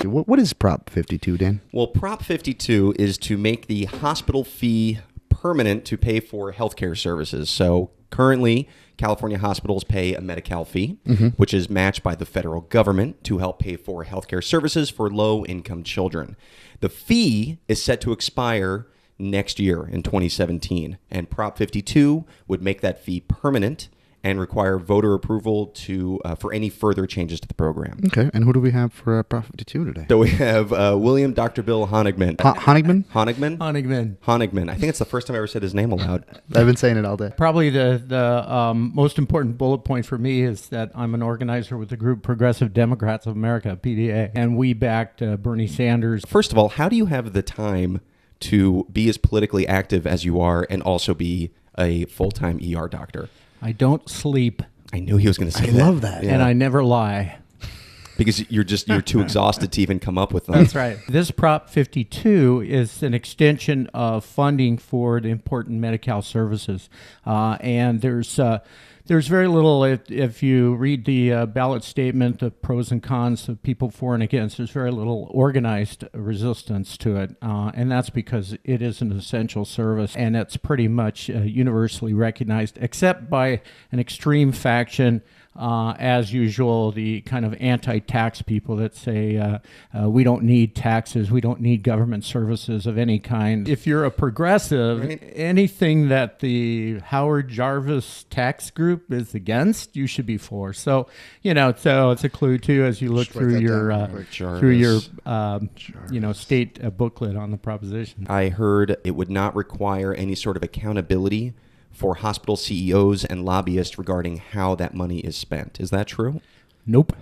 52. What is Prop 52, Dan? Well, Prop 52 is to make the hospital fee permanent to pay for healthcare services. So currently, California hospitals pay a Medi-Cal fee, which is matched by the federal government to help pay for healthcare services for low-income children. The fee is set to expire next year in 2017, and Prop 52 would make that fee permanent and require voter approval for any further changes to the program. Okay, and who do we have for Prop 52 today? So we have William Dr. Bill Honigman. Honigman? Honigman. I think it's the first time I ever said his name aloud. I've been saying it all day. Probably the most important bullet point for me is that I'm an organizer with the group Progressive Democrats of America, PDA, and we backed Bernie Sanders. First of all, how do you have the time to be as politically active as you are and also be a full-time ER doctor? I don't sleep. I knew he was going to say I that. love that. And I never lie. Because you're too exhausted to even come up with them. That's right. This Prop 52 is an extension of funding for the important Medi-Cal services. And there's very little, if you read the ballot statement, the pros and cons of people for and against, there's very little organized resistance to it. And that's because it is an essential service, and it's pretty much universally recognized, except by an extreme faction, as usual, the kind of anti-tax people that say we don't need taxes, we don't need government services of any kind. If you're a progressive, anything that the Howard Jarvis tax group is against, you should be for. So, so it's a clue too as you look through your state booklet on the proposition. I heard it would not require any sort of accountability for hospital CEOs and lobbyists regarding how that money is spent. Is that true? Nope.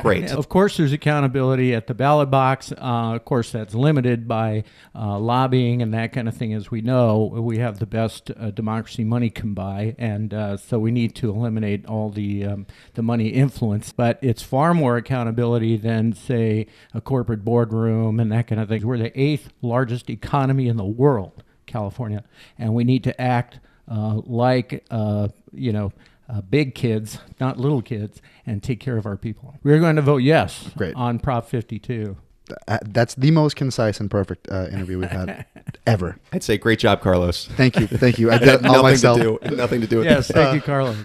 Great. Of course, there's accountability at the ballot box. Of course, that's limited by lobbying and that kind of thing. As we know, we have the best democracy money can buy, and so we need to eliminate all the money influence. But it's far more accountability than, say, a corporate boardroom and that kind of thing. We're the 8th largest economy in the world, California, and we need to act like big kids, not little kids, and take care of our people. We're going to vote yes on Prop 52. That's the most concise and perfect interview we've had ever. I'd say great job, Carlos. Thank you. I did it all myself. Nothing to do with Yes, this. thank you, Carlos.